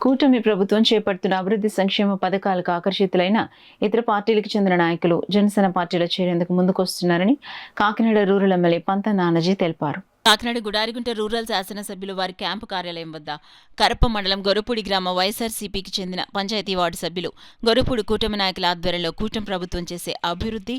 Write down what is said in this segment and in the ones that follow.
కూటమి ప్రభుత్వం చేపడుతున్న అభివృద్ధి సంక్షేమ పథకాలకు ఆకర్షితులైన ఇతర పార్టీలకు చెందిన నాయకులు జనసేన పార్టీలో చేరేందుకు ముందుకొస్తున్నారని కాకినాడ రూరల్ ఎమ్మెల్యే పంత నానాజీ తెలిపారు. కాకినాడ గుడారిగుంట రూరల్ శాసనసభ్యులు వారి క్యాంపు కార్యాలయం వద్ద కరప మండలం గొరపూడి గ్రామ వైఎస్ఆర్సీపీకి చెందిన పంచాయతీ వార్డు సభ్యులు గొరపూడి కూటమి నాయకుల ఆధ్వర్యంలో కూటమి ప్రభుత్వం చేసే అభివృద్ధి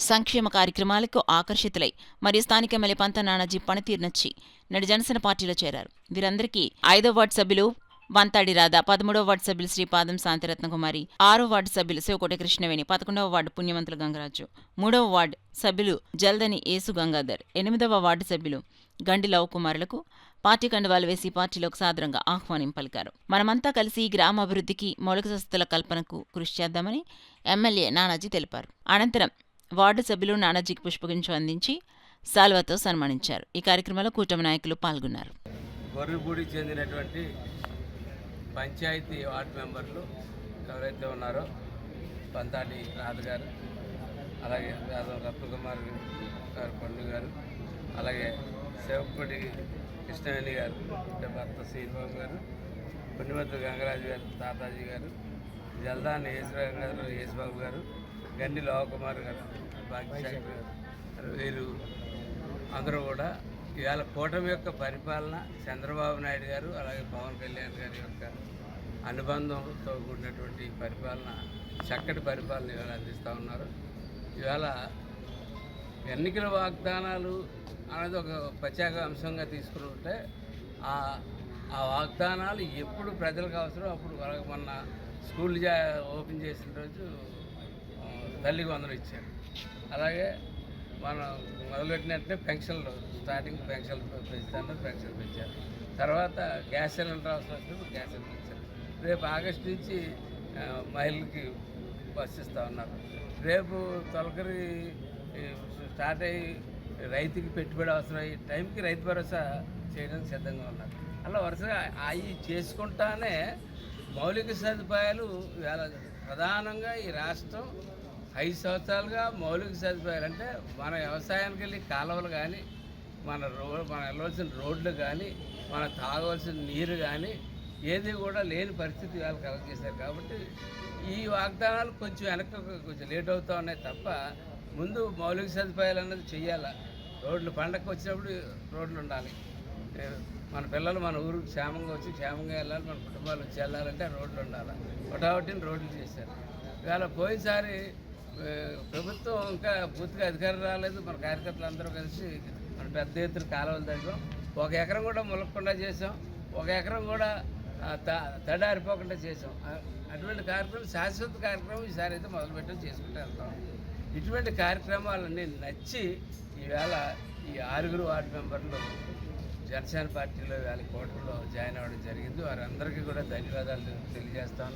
సంక్షేమ కార్యక్రమాలకు ఆకర్షితులై మరియు స్థానిక ఎమ్మెల్యే పంత నానాజీ పనితీరు నచ్చి నేడు జనసేన పార్టీలో చేరారు. వీరందరికీ 5వ వార్డు సభ్యులు వంతాడి రాధ, 13వ వార్డు సభ్యులు శ్రీపాదం శాంతిరత్నకుమారి, 6వ వార్డు సభ్యులు శివకోటి కృష్ణవేణి, 11వ వార్డు పుణ్యవంతుల గంగరాజు, 3వ వార్డు సభ్యులు జల్దని యేసు గంగాధర్, 8వ వార్డు సభ్యులు గండి లవ్ కుమారులకు పార్టీ కండువాలు వేసి పార్టీలోకి సాదరంగా ఆహ్వానం పలికారు. మనమంతా కలిసి ఈ గ్రామ అభివృద్ధికి మౌలిక వసతుల కల్పనకు కృషి చేద్దామని ఎమ్మెల్యే నానాజీ తెలిపారు. అనంతరం వార్డు సభ్యులు నానాజీకి పుష్పగుచ్చం అందించి సాల్వాతో సన్మానించారు. ఈ కార్యక్రమంలో కూటమి నాయకులు పాల్గొన్నారు. గొర్రెపూడికి చెందినటువంటి పంచాయతీ వార్డు మెంబర్లు ఎవరైతే ఉన్నారో పంతాటి రాధ గారు, అలాగే రత్నకుమార్ గారు, పండు గారు, అలాగే శివకోటి కృష్ణవేణి గారు, అంటే భర్త శ్రీబాబు గారు, పుణ్యవంతుల గంగరాజు గారు, తాతాజీ గారు, జల్దాని యేసుబాబు గారు, గండి లోవకుమార్ గారు, భాగ్యశాఖ గారు, వీరు అందరూ కూడా ఇవాళ కూటమి యొక్క పరిపాలన, చంద్రబాబు నాయుడు గారు అలాగే పవన్ కళ్యాణ్ గారి యొక్క అనుబంధంతో కూడినటువంటి పరిపాలన, చక్కటి పరిపాలన ఇవాళ అందిస్తూ ఉన్నారు. ఇవాళ ఎన్నికల వాగ్దానాలు అనేది ఒక ప్రత్యేక అంశంగా తీసుకుని ఉంటే ఆ వాగ్దానాలు ఎప్పుడు ప్రజలకు అవసరం అప్పుడు మొన్న స్కూల్ ఓపెన్ చేసిన రోజు తల్లికి వందలు ఇచ్చారు. అలాగే మనం మొదలుపెట్టినట్టే పెన్షన్లు స్టార్టింగ్ పెన్షన్లు పెంచుతాను, పెన్షన్లు పెంచారు. తర్వాత గ్యాస్ సిలిండర్ అవసరం వచ్చినప్పుడు గ్యాస్ సిలిండర్ ఇచ్చారు. రేపు ఆగస్టు నుంచి మహిళలకి బస్సు ఇస్తూ ఉన్నారు. రేపు తొలకరి స్టార్ట్ అయ్యి రైతుకి పెట్టుబడి అవసరం అయ్యి టైంకి రైతు భరోసా చేయడానికి సిద్ధంగా ఉన్నారు. అలా వరుసగా అవి చేసుకుంటానే మౌలిక సదుపాయాలు ఇవాళ ప్రధానంగా ఈ రాష్ట్రం 5 సంవత్సరాలుగా మౌలిక సదుపాయాలు అంటే మన వ్యవసాయానికి వెళ్ళి కాలువలు కానీ, మన వెళ్ళవలసిన రోడ్లు కానీ, మన తాగవలసిన నీరు కానీ ఏది కూడా లేని పరిస్థితి ఇవాళ కలగజేశారు. కాబట్టి ఈ వాగ్దానాలు కొంచెం కొంచెం లేట్ అవుతూ ఉన్నాయి తప్ప ముందు మౌలిక సదుపాయాలు అన్నది చెయ్యాలి. రోడ్లు పండగకు వచ్చినప్పుడు రోడ్లు ఉండాలి. మన పిల్లలు మన ఊరికి క్షేమంగా వచ్చి క్షేమంగా వెళ్ళాలి, మన కుటుంబాలు వచ్చి వెళ్ళాలంటే రోడ్లు ఉండాలి. ఒకటిని రోడ్లు చేశారు. ఇవాళ పోయినసారి ప్రభుత్వం ఇంకా పూర్తిగా అధికారం రాలేదు. మన కార్యకర్తలు అందరూ కలిసి మన పెద్ద ఎత్తున కాలువలు తగ్గాం. 1 ఎకరం కూడా ములగకుండా చేసాం, 1 ఎకరం కూడా తడారిపోకుండా చేసాం. అటువంటి కార్యక్రమం శాశ్వత కార్యక్రమం ఈసారి అయితే మొదలుపెట్టి చేసుకుంటూ వెళ్తాం. ఇటువంటి కార్యక్రమాలన్నీ నచ్చి ఈవేళ ఈ 6 వార్డు మెంబర్లు జనసేన పార్టీలో ఇవాళ కోటలో జాయిన్ అవ్వడం జరిగింది. వారందరికీ కూడా ధన్యవాదాలు తెలియజేస్తాను.